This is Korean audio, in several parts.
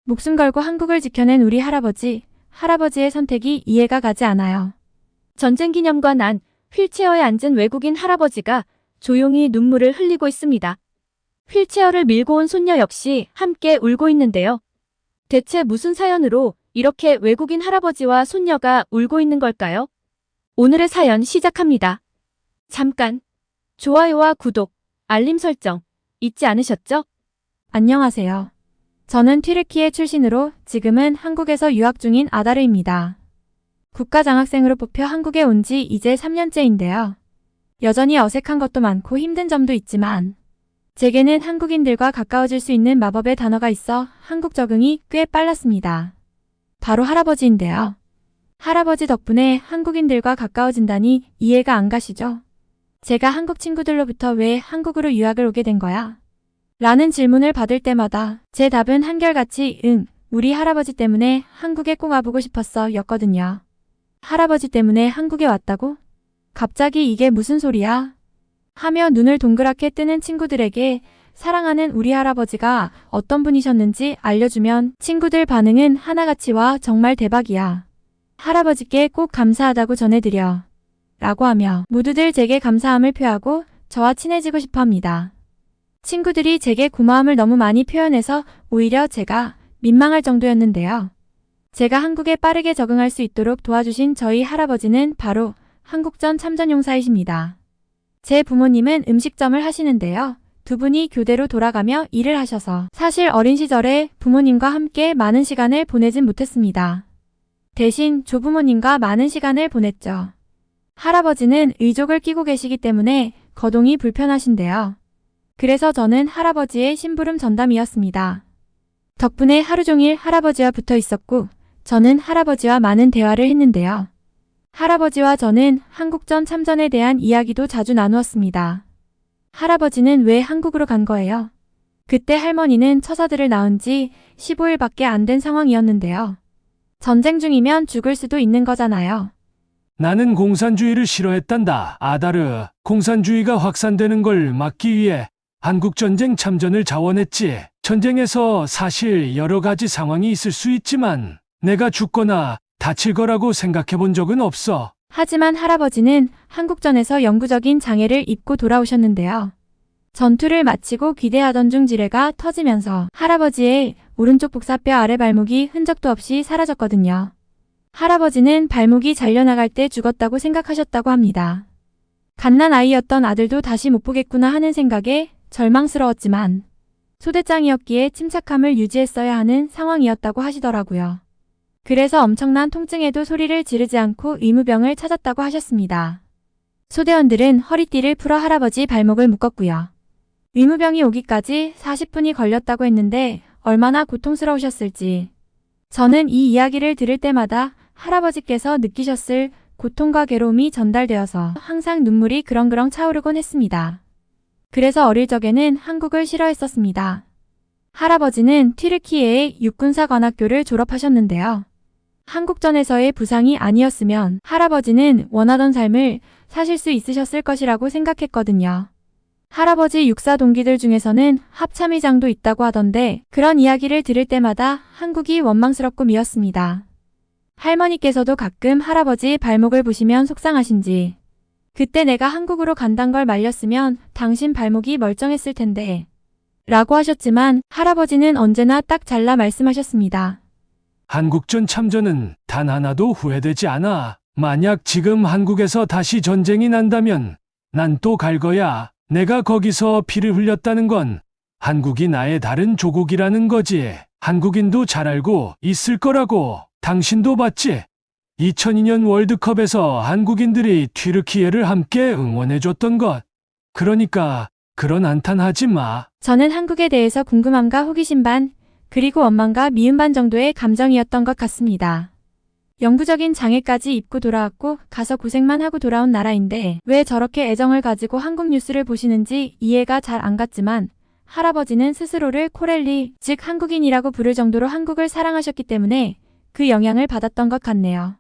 목숨 걸고 한국을 지켜낸 우리 할아버지, 할아버지의 선택이 이해가 가지 않아요. 전쟁 기념과 난 휠체어에 앉은 외국인 할아버지가 조용히 눈물을 흘리고 있습니다. 휠체어를 밀고 온 손녀 역시 함께 울고 있는데요. 대체 무슨 사연으로 이렇게 외국인 할아버지와 손녀가 울고 있는 걸까요? 오늘의 사연 시작합니다. 잠깐, 좋아요와 구독, 알림 설정 잊지 않으셨죠? 안녕하세요. 저는 튀르키예 출신으로 지금은 한국에서 유학 중인 아다르입니다. 국가장학생으로 뽑혀 한국에 온 지 이제 3년째인데요. 여전히 어색한 것도 많고 힘든 점도 있지만 제게는 한국인들과 가까워질 수 있는 마법의 단어가 있어 한국 적응이 꽤 빨랐습니다. 바로 할아버지인데요. 할아버지 덕분에 한국인들과 가까워진다니 이해가 안 가시죠? 제가 한국 친구들로부터 왜 한국으로 유학을 오게 된 거야? 라는 질문을 받을 때마다 제 답은 한결같이 우리 할아버지 때문에 한국에 꼭 와보고 싶었어 였거든요. 할아버지 때문에 한국에 왔다고? 갑자기 이게 무슨 소리야? 하며 눈을 동그랗게 뜨는 친구들에게 사랑하는 우리 할아버지가 어떤 분이셨는지 알려주면 친구들 반응은 하나같이 와 정말 대박이야. 할아버지께 꼭 감사하다고 전해드려. 라고 하며 모두들 제게 감사함을 표하고 저와 친해지고 싶어 합니다. 친구들이 제게 고마움을 너무 많이 표현해서 오히려 제가 민망할 정도였는데요. 제가 한국에 빠르게 적응할 수 있도록 도와주신 저희 할아버지는 바로 한국전 참전용사이십니다. 제 부모님은 음식점을 하시는데요. 두 분이 교대로 돌아가며 일을 하셔서 사실 어린 시절에 부모님과 함께 많은 시간을 보내진 못했습니다. 대신 조부모님과 많은 시간을 보냈죠. 할아버지는 의족을 끼고 계시기 때문에 거동이 불편하신데요. 그래서 저는 할아버지의 심부름 전담이었습니다. 덕분에 하루 종일 할아버지와 붙어 있었고 저는 할아버지와 많은 대화를 했는데요. 할아버지와 저는 한국전 참전에 대한 이야기도 자주 나누었습니다. 할아버지는 왜 한국으로 간 거예요? 그때 할머니는 처자들을 낳은 지 15일밖에 안 된 상황이었는데요. 전쟁 중이면 죽을 수도 있는 거잖아요. 나는 공산주의를 싫어했단다. 아다르, 공산주의가 확산되는 걸 막기 위해 한국전쟁 참전을 자원했지. 전쟁에서 사실 여러 가지 상황이 있을 수 있지만 내가 죽거나 다칠 거라고 생각해 본 적은 없어. 하지만 할아버지는 한국전에서 영구적인 장애를 입고 돌아오셨는데요. 전투를 마치고 귀대하던 중 지뢰가 터지면서 할아버지의 오른쪽 복사뼈 아래 발목이 흔적도 없이 사라졌거든요. 할아버지는 발목이 잘려나갈 때 죽었다고 생각하셨다고 합니다. 갓난아이였던 아들도 다시 못 보겠구나 하는 생각에 절망스러웠지만 소대장이었기에 침착함을 유지했어야 하는 상황이었다고 하시더라고요. 그래서 엄청난 통증에도 소리를 지르지 않고 의무병을 찾았다고 하셨습니다. 소대원들은 허리띠를 풀어 할아버지 발목을 묶었고요. 의무병이 오기까지 40분이 걸렸다고 했는데 얼마나 고통스러우셨을지. 저는 이 이야기를 들을 때마다 할아버지께서 느끼셨을 고통과 괴로움이 전달되어서 항상 눈물이 그렁그렁 차오르곤 했습니다. 그래서 어릴 적에는 한국을 싫어했었습니다. 할아버지는 튀르키예의 육군사관학교를 졸업하셨는데요. 한국전에서의 부상이 아니었으면 할아버지는 원하던 삶을 사실 수 있으셨을 것이라고 생각했거든요. 할아버지 육사 동기들 중에서는 합참의장도 있다고 하던데 그런 이야기를 들을 때마다 한국이 원망스럽고 미웠습니다. 할머니께서도 가끔 할아버지 발목을 보시면 속상하신지 그때 내가 한국으로 간단 걸 말렸으면 당신 발목이 멀쩡했을 텐데 라고 하셨지만 할아버지는 언제나 딱 잘라 말씀하셨습니다. 한국전 참전은 단 하나도 후회되지 않아. 만약 지금 한국에서 다시 전쟁이 난다면 난 또 갈 거야. 내가 거기서 피를 흘렸다는 건 한국이 나의 다른 조국이라는 거지. 한국인도 잘 알고 있을 거라고. 당신도 봤지? 2002년 월드컵에서 한국인들이 튀르키예를 함께 응원해줬던 것. 그러니까 그런 한탄하지 마. 저는 한국에 대해서 궁금함과 호기심 반, 그리고 원망과 미움 반 정도의 감정이었던 것 같습니다. 영구적인 장애까지 입고 돌아왔고 가서 고생만 하고 돌아온 나라인데 왜 저렇게 애정을 가지고 한국 뉴스를 보시는지 이해가 잘 안 갔지만 할아버지는 스스로를 코렐리, 즉 한국인이라고 부를 정도로 한국을 사랑하셨기 때문에 그 영향을 받았던 것 같네요.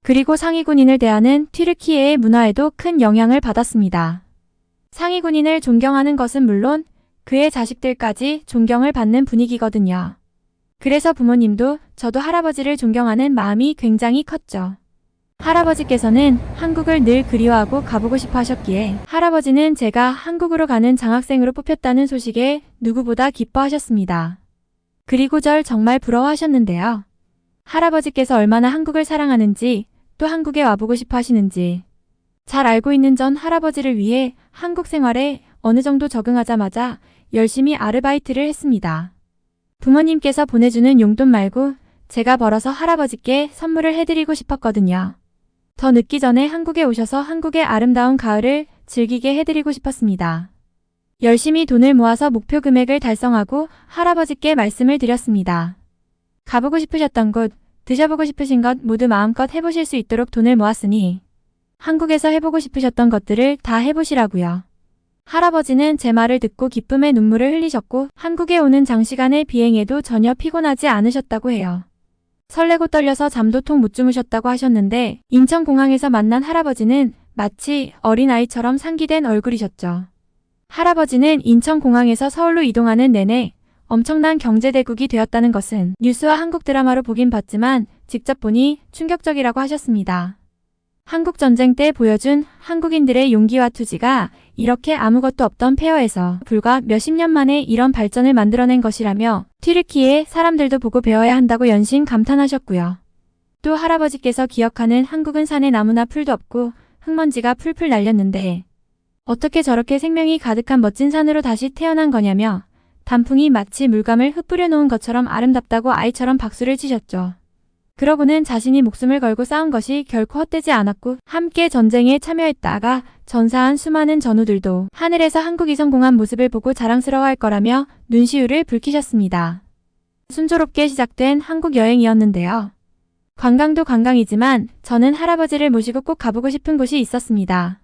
그리고 상위군인을 대하는 튀르키예의 문화에도 큰 영향을 받았습니다. 상위군인을 존경하는 것은 물론 그의 자식들까지 존경을 받는 분위기거든요. 그래서 부모님도 저도 할아버지를 존경하는 마음이 굉장히 컸죠. 할아버지께서는 한국을 늘 그리워하고 가보고 싶어 하셨기에 할아버지는 제가 한국으로 가는 장학생으로 뽑혔다는 소식에 누구보다 기뻐하셨습니다. 그리고 절 정말 부러워하셨는데요. 할아버지께서 얼마나 한국을 사랑하는지 또 한국에 와보고 싶어 하시는지 잘 알고 있는 전 할아버지를 위해 한국 생활에 어느 정도 적응하자마자 열심히 아르바이트를 했습니다. 부모님께서 보내주는 용돈 말고 제가 벌어서 할아버지께 선물을 해드리고 싶었거든요. 더 늦기 전에 한국에 오셔서 한국의 아름다운 가을을 즐기게 해드리고 싶었습니다. 열심히 돈을 모아서 목표 금액을 달성하고 할아버지께 말씀을 드렸습니다. 가보고 싶으셨던 곳, 드셔보고 싶으신 것 모두 마음껏 해보실 수 있도록 돈을 모았으니 한국에서 해보고 싶으셨던 것들을 다 해보시라고요. 할아버지는 제 말을 듣고 기쁨의 눈물을 흘리셨고 한국에 오는 장시간의 비행에도 전혀 피곤하지 않으셨다고 해요. 설레고 떨려서 잠도 통 못 주무셨다고 하셨는데 인천공항에서 만난 할아버지는 마치 어린아이처럼 상기된 얼굴이셨죠. 할아버지는 인천공항에서 서울로 이동하는 내내 엄청난 경제대국이 되었다는 것은 뉴스와 한국 드라마로 보긴 봤지만 직접 보니 충격적이라고 하셨습니다. 한국 전쟁 때 보여준 한국인들의 용기와 투지가 이렇게 아무것도 없던 폐허에서 불과 몇십 년 만에 이런 발전을 만들어낸 것이라며 튀르키예 사람들도 보고 배워야 한다고 연신 감탄하셨고요. 또 할아버지께서 기억하는 한국은 산에 나무나 풀도 없고 흙먼지가 풀풀 날렸는데 어떻게 저렇게 생명이 가득한 멋진 산으로 다시 태어난 거냐며 단풍이 마치 물감을 흩뿌려 놓은 것처럼 아름답다고 아이처럼 박수를 치셨죠. 그러고는 자신이 목숨을 걸고 싸운 것이 결코 헛되지 않았고 함께 전쟁에 참여했다가 전사한 수많은 전우들도 하늘에서 한국이 성공한 모습을 보고 자랑스러워할 거라며 눈시울을 붉히셨습니다. 순조롭게 시작된 한국 여행이었는데요. 관광도 관광이지만 저는 할아버지를 모시고 꼭 가보고 싶은 곳이 있었습니다.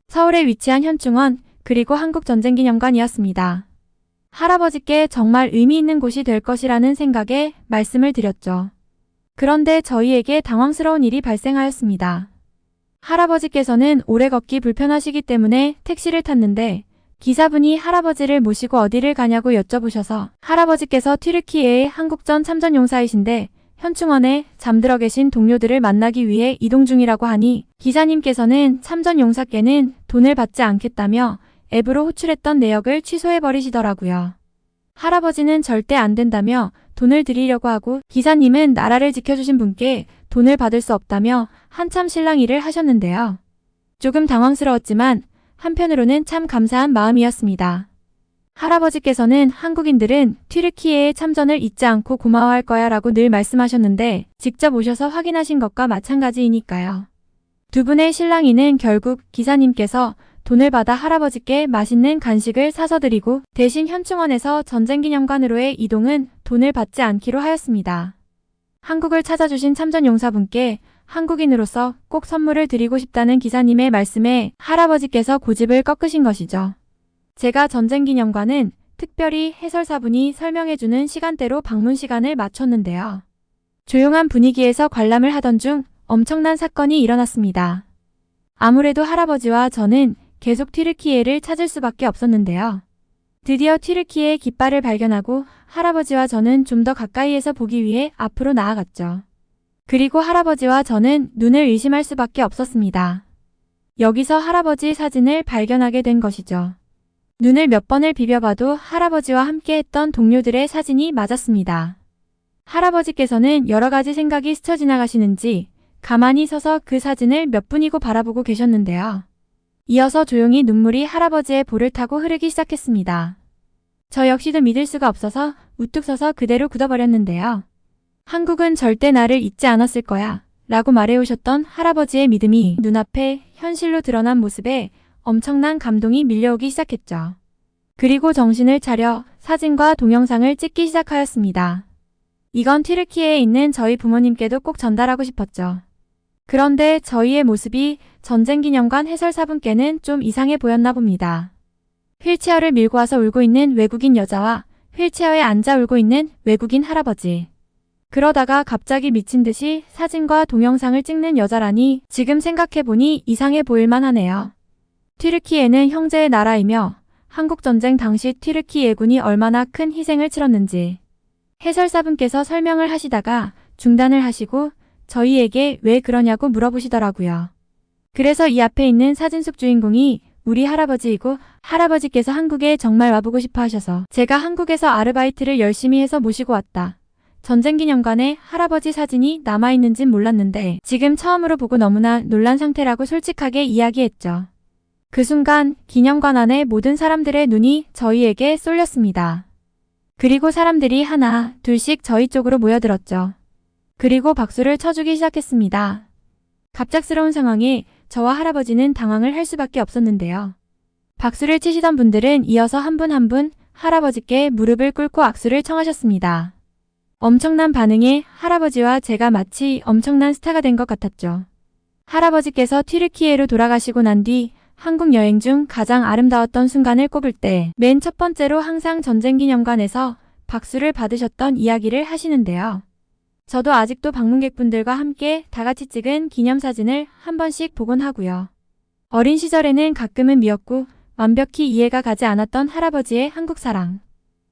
서울에 위치한 현충원 그리고 한국전쟁기념관이었습니다. 할아버지께 정말 의미 있는 곳이 될 것이라는 생각에 말씀을 드렸죠. 그런데 저희에게 당황스러운 일이 발생하였습니다. 할아버지께서는 오래 걷기 불편하시기 때문에 택시를 탔는데 기사분이 할아버지를 모시고 어디를 가냐고 여쭤보셔서 할아버지께서 튀르키예의 한국전 참전용사이신데 현충원에 잠들어 계신 동료들을 만나기 위해 이동 중이라고 하니 기사님께서는 참전용사께는 돈을 받지 않겠다며 앱으로 호출했던 내역을 취소해버리시더라고요. 할아버지는 절대 안 된다며 돈을 드리려고 하고 기사님은 나라를 지켜주신 분께 돈을 받을 수 없다며 한참 실랑이를 하셨는데요. 조금 당황스러웠지만 한편으로는 참 감사한 마음이었습니다. 할아버지께서는 한국인들은 튀르키예의 참전을 잊지 않고 고마워할 거야 라고 늘 말씀하셨는데 직접 오셔서 확인하신 것과 마찬가지이니까요. 두 분의 실랑이는 결국 기사님께서 돈을 받아 할아버지께 맛있는 간식을 사서 드리고 대신 현충원에서 전쟁기념관으로의 이동은 돈을 받지 않기로 하였습니다. 한국을 찾아주신 참전용사분께 한국인으로서 꼭 선물을 드리고 싶다는 기사님의 말씀에 할아버지께서 고집을 꺾으신 것이죠. 제가 전쟁기념관은 특별히 해설사분이 설명해주는 시간대로 방문 시간을 맞췄는데요. 조용한 분위기에서 관람을 하던 중 엄청난 사건이 일어났습니다. 아무래도 할아버지와 저는 계속 튀르키예를 찾을 수밖에 없었는데요. 드디어 튀르키예의 깃발을 발견하고 할아버지와 저는 좀 더 가까이에서 보기 위해 앞으로 나아갔죠. 그리고 할아버지와 저는 눈을 의심할 수밖에 없었습니다. 여기서 할아버지 사진을 발견하게 된 것이죠. 눈을 몇 번을 비벼봐도 할아버지와 함께했던 동료들의 사진이 맞았습니다. 할아버지께서는 여러 가지 생각이 스쳐 지나가시는지 가만히 서서 그 사진을 몇 분이고 바라보고 계셨는데요. 이어서 조용히 눈물이 할아버지의 볼을 타고 흐르기 시작했습니다. 저 역시도 믿을 수가 없어서 우뚝 서서 그대로 굳어버렸는데요. 한국은 절대 나를 잊지 않았을 거야 라고 말해오셨던 할아버지의 믿음이 눈앞에 현실로 드러난 모습에 엄청난 감동이 밀려오기 시작했죠. 그리고 정신을 차려 사진과 동영상을 찍기 시작하였습니다. 이건 튀르키예에 있는 저희 부모님께도 꼭 전달하고 싶었죠. 그런데 저희의 모습이 전쟁기념관 해설사분께는 좀 이상해 보였나 봅니다. 휠체어를 밀고 와서 울고 있는 외국인 여자와 휠체어에 앉아 울고 있는 외국인 할아버지. 그러다가 갑자기 미친 듯이 사진과 동영상을 찍는 여자라니 지금 생각해보니 이상해 보일만 하네요. 튀르키예는 형제의 나라이며 한국전쟁 당시 튀르키예군이 얼마나 큰 희생을 치렀는지 해설사분께서 설명을 하시다가 중단을 하시고 저희에게 왜 그러냐고 물어보시더라고요. 그래서 이 앞에 있는 사진 속 주인공이 우리 할아버지이고 할아버지께서 한국에 정말 와보고 싶어 하셔서 제가 한국에서 아르바이트를 열심히 해서 모시고 왔다. 전쟁기념관에 할아버지 사진이 남아있는진 몰랐는데 지금 처음으로 보고 너무나 놀란 상태라고 솔직하게 이야기했죠. 그 순간 기념관 안에 모든 사람들의 눈이 저희에게 쏠렸습니다. 그리고 사람들이 하나, 둘씩 저희 쪽으로 모여들었죠. 그리고 박수를 쳐주기 시작했습니다. 갑작스러운 상황에 저와 할아버지는 당황을 할 수밖에 없었는데요. 박수를 치시던 분들은 이어서 한 분 한 분 할아버지께 무릎을 꿇고 악수를 청하셨습니다. 엄청난 반응에 할아버지와 제가 마치 엄청난 스타가 된 것 같았죠. 할아버지께서 튀르키예로 돌아가시고 난 뒤 한국 여행 중 가장 아름다웠던 순간을 꼽을 때 맨 첫 번째로 항상 전쟁기념관에서 박수를 받으셨던 이야기를 하시는데요. 저도 아직도 방문객분들과 함께 다 같이 찍은 기념사진을 한 번씩 보곤 하고요. 어린 시절에는 가끔은 미웠고 완벽히 이해가 가지 않았던 할아버지의 한국 사랑.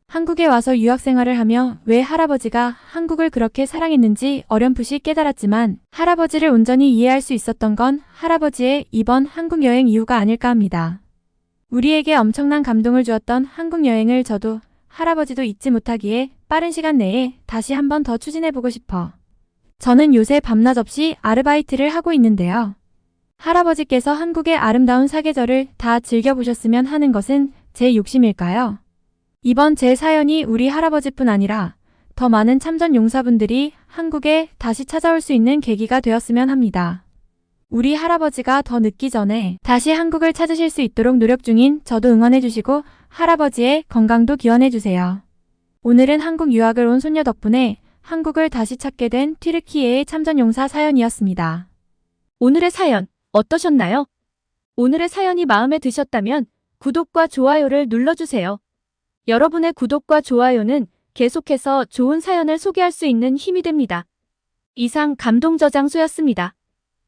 한국에 와서 유학생활을 하며 왜 할아버지가 한국을 그렇게 사랑했는지 어렴풋이 깨달았지만 할아버지를 온전히 이해할 수 있었던 건 할아버지의 이번 한국 여행 이후가 아닐까 합니다. 우리에게 엄청난 감동을 주었던 한국 여행을 저도 할아버지도 잊지 못하기에 빠른 시간 내에 다시 한 번 더 추진해보고 싶어. 저는 요새 밤낮 없이 아르바이트를 하고 있는데요. 할아버지께서 한국의 아름다운 사계절을 다 즐겨보셨으면 하는 것은 제 욕심일까요? 이번 제 사연이 우리 할아버지뿐 아니라 더 많은 참전 용사분들이 한국에 다시 찾아올 수 있는 계기가 되었으면 합니다. 우리 할아버지가 더 늦기 전에 다시 한국을 찾으실 수 있도록 노력 중인 저도 응원해주시고 할아버지의 건강도 기원해주세요. 오늘은 한국 유학을 온 손녀 덕분에 한국을 다시 찾게 된 튀르키예의 참전용사 사연이었습니다. 오늘의 사연 어떠셨나요? 오늘의 사연이 마음에 드셨다면 구독과 좋아요를 눌러주세요. 여러분의 구독과 좋아요는 계속해서 좋은 사연을 소개할 수 있는 힘이 됩니다. 이상 감동저장소였습니다.